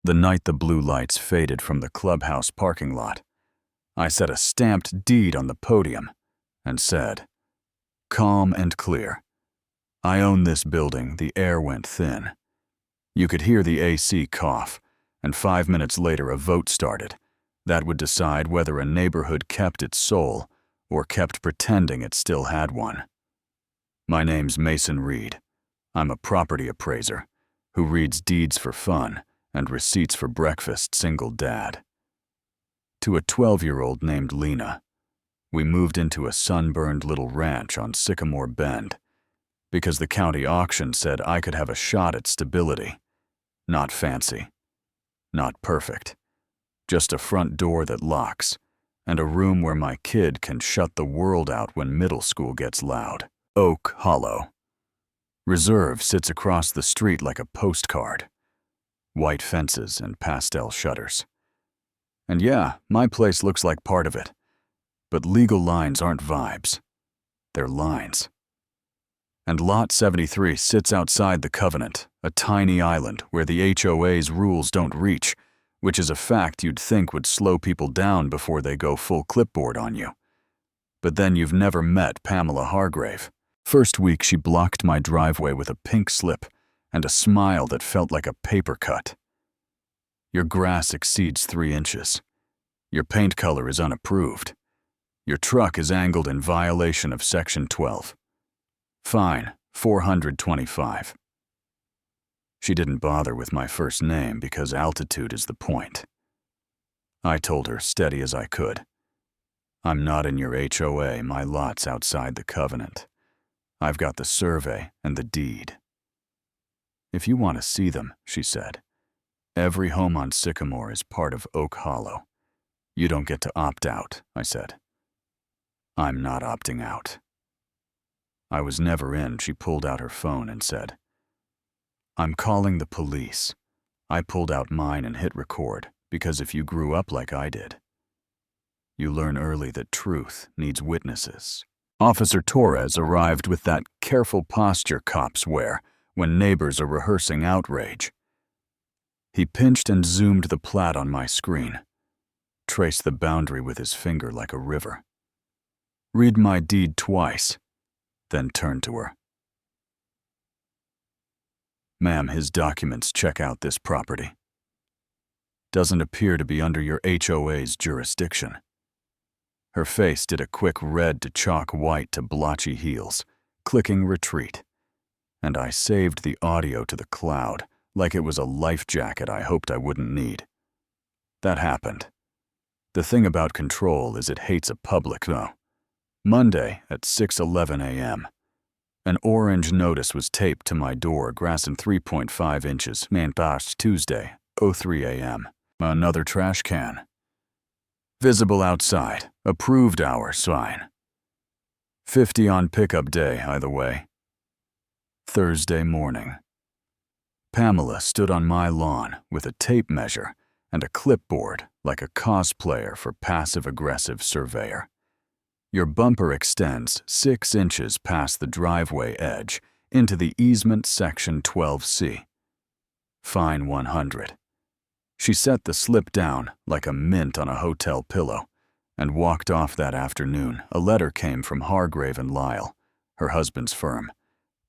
The night the blue lights faded from the clubhouse parking lot, I set a stamped deed on the podium and said, "Calm and clear. I own this building." The air went thin. You could hear the AC cough, and 5 minutes later a vote started that would decide whether a neighborhood kept its soul or kept pretending it still had one. My name's Mason Reed. I'm a property appraiser who reads deeds for fun and receipts for breakfast, single dad. To a 12-year-old named Lena, we moved into a sunburned little ranch on Sycamore Bend because the county auction said I could have a shot at stability. Not fancy, not perfect, just a front door that locks and a room where my kid can shut the world out when middle school gets loud. Oak Hollow. Reserve sits across the street like a postcard. White fences and pastel shutters. And yeah, my place looks like part of it. But legal lines aren't vibes. They're lines. And Lot 73 sits outside the covenant, a tiny island where the HOA's rules don't reach, which is a fact you'd think would slow people down before they go full clipboard on you. But then you've never met Pamela Hargrave. First week she blocked my driveway with a pink slip and a smile that felt like a paper cut. Your grass exceeds 3 inches. Your paint color is unapproved. Your truck is angled in violation of Section 12. Fine, $425. She didn't bother with my first name because altitude is the point. I told her steady as I could. I'm not in your HOA, my lot's outside the covenant. I've got the survey and the deed. If you want to see them, she said, every home on Sycamore is part of Oak Hollow. You don't get to opt out, I said. I'm not opting out. I was never in. She pulled out her phone and said, I'm calling the police. I pulled out mine and hit record because if you grew up like I did, you learn early that truth needs witnesses. Officer Torres arrived with that careful posture cops wear when neighbors are rehearsing outrage. He pinched and zoomed the plat on my screen, traced the boundary with his finger like a river. Read my deed twice, then turned to her. Ma'am, his documents check out this property. Doesn't appear to be under your HOA's jurisdiction. Her face did a quick red to chalk white to blotchy heels, clicking retreat. And I saved the audio to the cloud like it was a life jacket I hoped I wouldn't need. That happened. The thing about control is it hates a public, though. Monday at 6:11 a.m. An orange notice was taped to my door, grass in 3.5 inches, man past Tuesday, 03 a.m. Another trash can. Visible outside, approved hour sign. 50 on pickup day, either way. Thursday morning. Pamela stood on my lawn with a tape measure and a clipboard like a cosplayer for passive-aggressive surveyor. Your bumper extends 6 inches past the driveway edge into the easement section 12C. Fine 100. She set the slip down like a mint on a hotel pillow and walked off that afternoon. A letter came from Hargrave and Lyle, her husband's firm.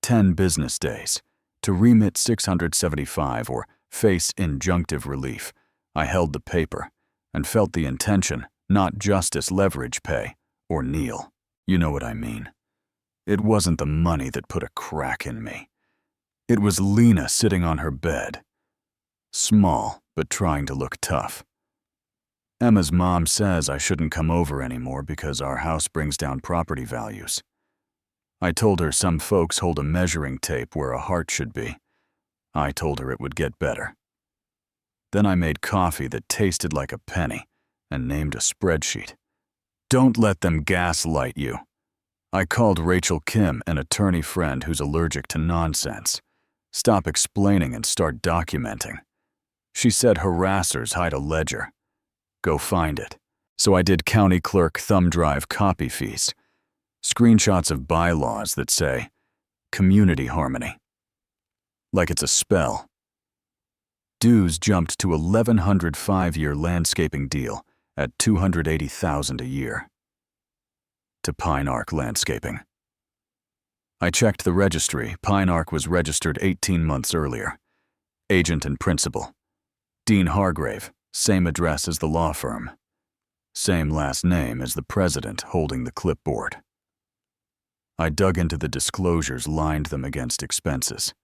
10 business days to remit $675 or face injunctive relief. I held the paper and felt the intention, not justice leverage pay or kneel. You know what I mean. It wasn't the money that put a crack in me. It was Lena sitting on her bed, small but trying to look tough. Emma's mom says I shouldn't come over anymore because our house brings down property values. I told her some folks hold a measuring tape where a heart should be. I told her it would get better. Then I made coffee that tasted like a penny and named a spreadsheet. Don't let them gaslight you. I called Rachel Kim, an attorney friend who's allergic to nonsense. Stop explaining and start documenting. She said harassers hide a ledger. Go find it. So I did county clerk thumb drive copy fees. Screenshots of bylaws that say, community harmony. Like it's a spell. Dues jumped to $1,100 5-year landscaping deal at $280,000 a year. To Pine Arc Landscaping. I checked the registry. Pine Arc was registered 18 months earlier. Agent and principal. Dean Hargrave, same address as the law firm. Same last name as the president holding the clipboard. I dug into the disclosures, lined them against expenses.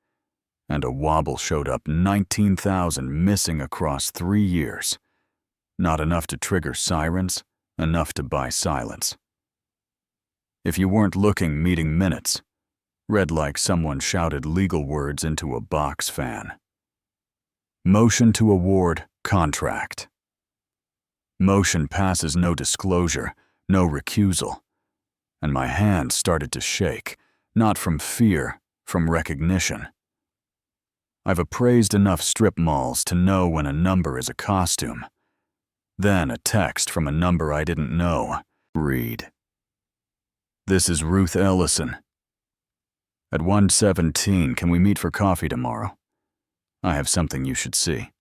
And a wobble showed up, $19,000 missing across 3 years. Not enough to trigger sirens, enough to buy silence. If you weren't looking, meeting minutes. Read like someone shouted legal words into a box fan. Motion to award contract. Motion passes, no disclosure, no recusal. And my hands started to shake, not from fear, from recognition. I've appraised enough strip malls to know when a number is a costume. Then a text from a number I didn't know. Read. This is Ruth Ellison. At 1:17, can we meet for coffee tomorrow? I have something you should see.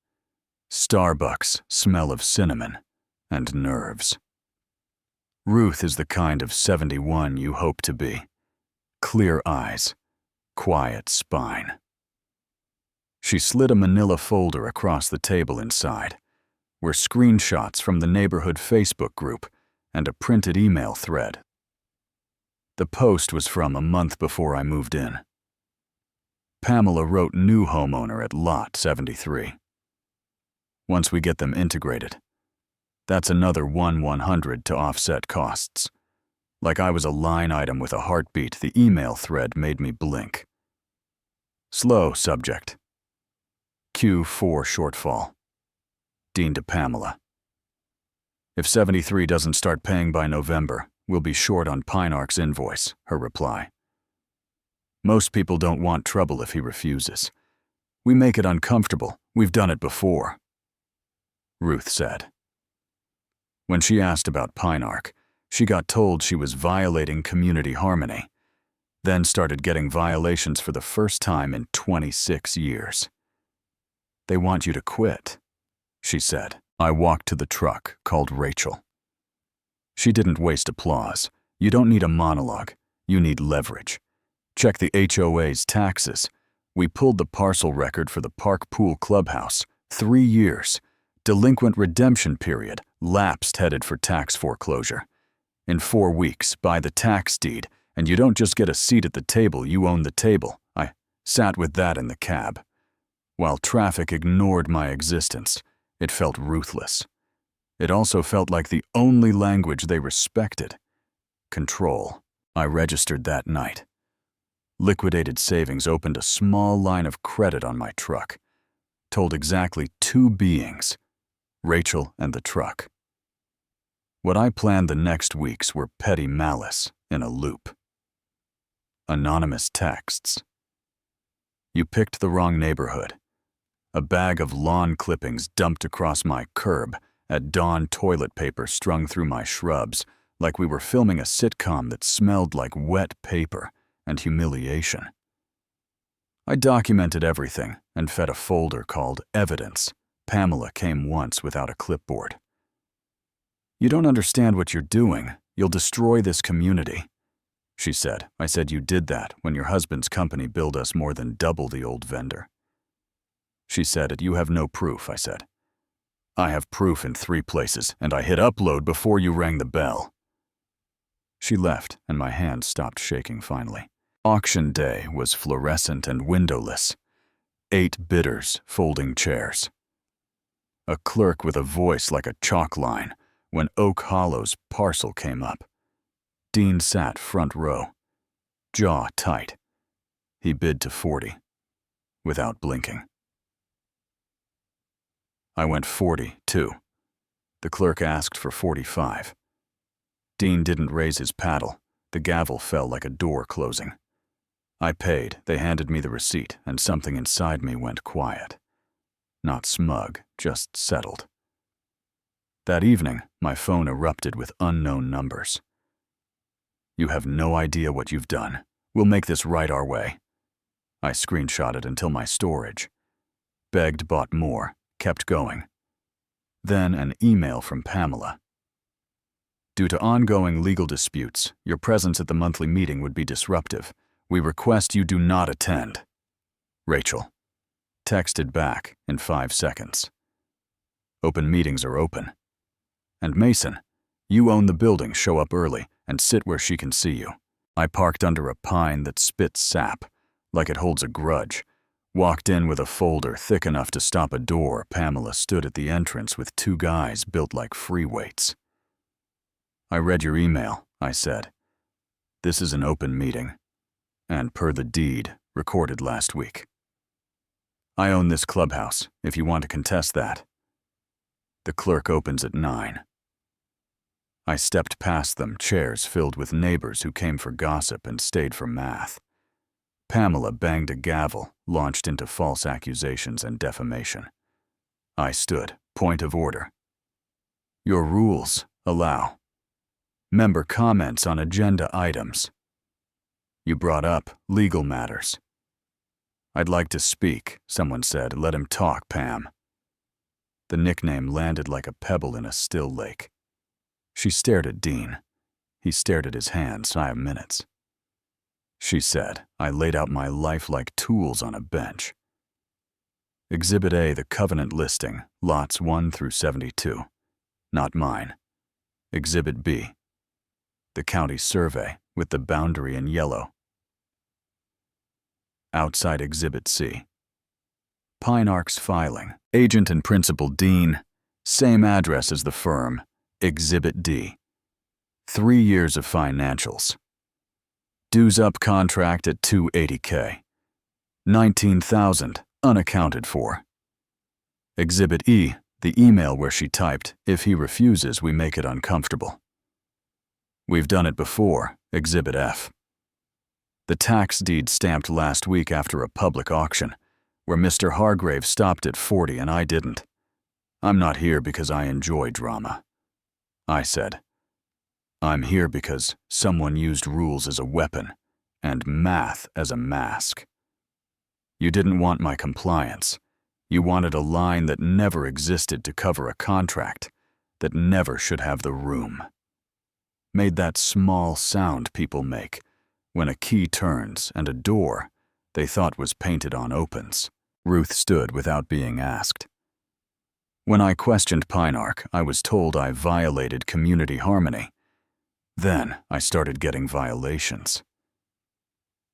Starbucks, smell of cinnamon, and nerves. Ruth is the kind of 71 you hope to be. Clear eyes, quiet spine. She slid a manila folder across the table. Inside were screenshots from the neighborhood Facebook group and a printed email thread. The post was from a month before I moved in. Pamela wrote new homeowner at lot 73. Once we get them integrated, that's another 100 to offset costs. Like I was a line item with a heartbeat, the email thread made me blink. Slow subject. Q4 shortfall. Dean to Pamela. If 73 doesn't start paying by November, we'll be short on Pine Arc's invoice, her reply. Most people don't want trouble if he refuses. We make it uncomfortable. We've done it before. Ruth said. When she asked about Pine Arc, she got told she was violating community harmony, then started getting violations for the first time in 26 years. They want you to quit, she said. I walked to the truck, called Rachel. She didn't waste applause. You don't need a monologue. You need leverage. Check the HOA's taxes. We pulled the parcel record for the Park Pool Clubhouse. 3 years. Delinquent redemption period. Lapsed, headed for tax foreclosure. In 4 weeks, buy the tax deed, and you don't just get a seat at the table, you own the table. I sat with that in the cab. While traffic ignored my existence, it felt ruthless. It also felt like the only language they respected. Control. I registered that night. Liquidated savings opened a small line of credit on my truck. Told exactly 2 beings, Rachel and the truck. What I planned the next weeks were petty malice in a loop. Anonymous texts. You picked the wrong neighborhood. A bag of lawn clippings dumped across my curb, at dawn toilet paper strung through my shrubs, like we were filming a sitcom that smelled like wet paper and humiliation. I documented everything and fed a folder called Evidence. Pamela came once without a clipboard. You don't understand what you're doing. You'll destroy this community, she said. I said, you did that when your husband's company billed us more than double the old vendor. She said, you have no proof, I said. I have proof in 3 places, and I hit upload before you rang the bell. She left, and my hands stopped shaking finally. Auction day was fluorescent and windowless. 8 bidders folding chairs. A clerk with a voice like a chalk line when Oak Hollow's parcel came up. Dean sat front row, jaw tight. He bid to 40, without blinking. I went 40, too. The clerk asked for 45. Dean didn't raise his paddle. The gavel fell like a door closing. I paid. They handed me the receipt, and something inside me went quiet. Not smug, just settled. That evening, my phone erupted with unknown numbers. You have no idea what you've done. We'll make this right our way. I screenshotted until my storage. Begged, bought more, kept going. Then an email from Pamela. Due to ongoing legal disputes, your presence at the monthly meeting would be disruptive. We request you do not attend. Rachel. Texted back in 5 seconds. Open meetings are open. And Mason, you own the building, show up early and sit where she can see you. I parked under a pine that spits sap, like it holds a grudge. Walked in with a folder thick enough to stop a door. Pamela stood at the entrance with 2 guys built like free weights. I read your email, I said. This is an open meeting, and per the deed, recorded last week. I own this clubhouse, if you want to contest that. The clerk opens at 9. I stepped past them, chairs filled with neighbors who came for gossip and stayed for math. Pamela banged a gavel, launched into false accusations and defamation. I stood, point of order. Your rules allow. Member comments on agenda items. You brought up legal matters. I'd like to speak, someone said. Let him talk, Pam. The nickname landed like a pebble in a still lake. She stared at Dean. He stared at his hands 5 minutes. She said, I laid out my life like tools on a bench. Exhibit A, the covenant listing, lots 1 through 72. Not mine. Exhibit B, the county survey with the boundary in yellow. Outside Exhibit C. Pine Arcs filing, agent and principal Dean, same address as the firm, Exhibit D. 3 years of financials. Dues up contract at $280K. $19,000 unaccounted for. Exhibit E, the email where she typed, if he refuses, we make it uncomfortable. We've done it before, Exhibit F. The tax deed stamped last week after a public auction, where Mr. Hargrave stopped at 40 and I didn't. I'm not here because I enjoy drama. I said, I'm here because someone used rules as a weapon and math as a mask. You didn't want my compliance. You wanted a line that never existed to cover a contract that never should have the room. Made that small sound people make when a key turns and a door they thought was painted on opens. Ruth stood without being asked. When I questioned Pinearch, I was told I violated community harmony. Then I started getting violations.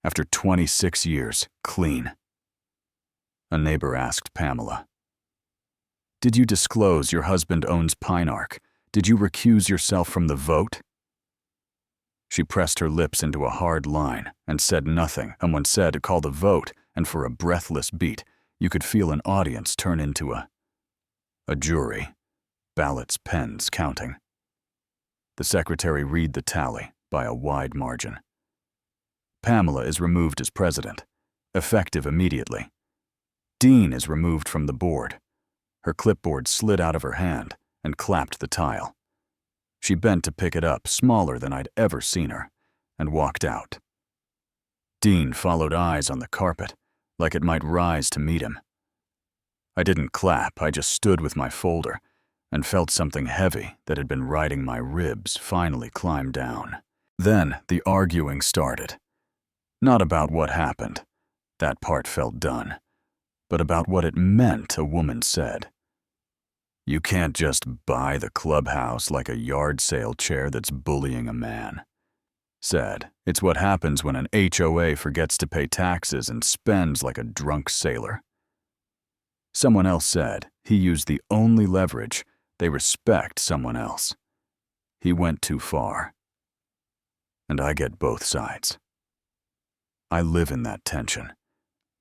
After 26 years, clean. A neighbor asked Pamela, did you disclose your husband owns Pinearch? Did you recuse yourself from the vote? She pressed her lips into a hard line and said nothing. Someone said to call the vote, and for a breathless beat, you could feel an audience turn into a jury, ballots, pens counting. The secretary read the tally by a wide margin. Pamela is removed as president, effective immediately. Dean is removed from the board. Her clipboard slid out of her hand and clapped the tile. She bent to pick it up, smaller than I'd ever seen her, and walked out. Dean followed eyes on the carpet, like it might rise to meet him. I didn't clap, I just stood with my folder and felt something heavy that had been riding my ribs finally climb down. Then the arguing started. Not about what happened, that part felt done, but about what it meant a woman said. You can't just buy the clubhouse like a yard sale chair that's bullying a man. Said, it's what happens when an HOA forgets to pay taxes and spends like a drunk sailor. Someone else said he used the only leverage, they respect someone else. He went too far. And I get both sides. I live in that tension,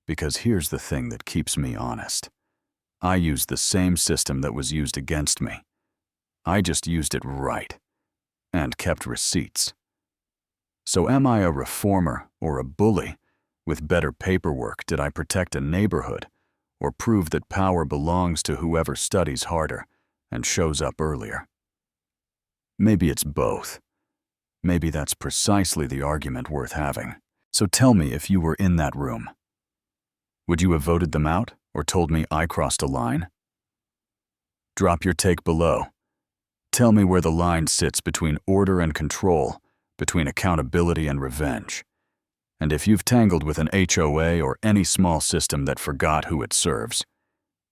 because here's the thing that keeps me honest. I used the same system that was used against me. I just used it right, and kept receipts. So am I a reformer or a bully? With better paperwork, did I protect a neighborhood, or prove that power belongs to whoever studies harder and shows up earlier? Maybe it's both. Maybe that's precisely the argument worth having. So tell me if you were in that room. Would you have voted them out or told me I crossed a line? Drop your take below. Tell me where the line sits between order and control, between accountability and revenge. And if you've tangled with an HOA or any small system that forgot who it serves,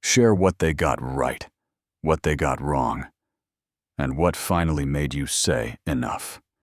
share what they got right, what they got wrong, and what finally made you say enough.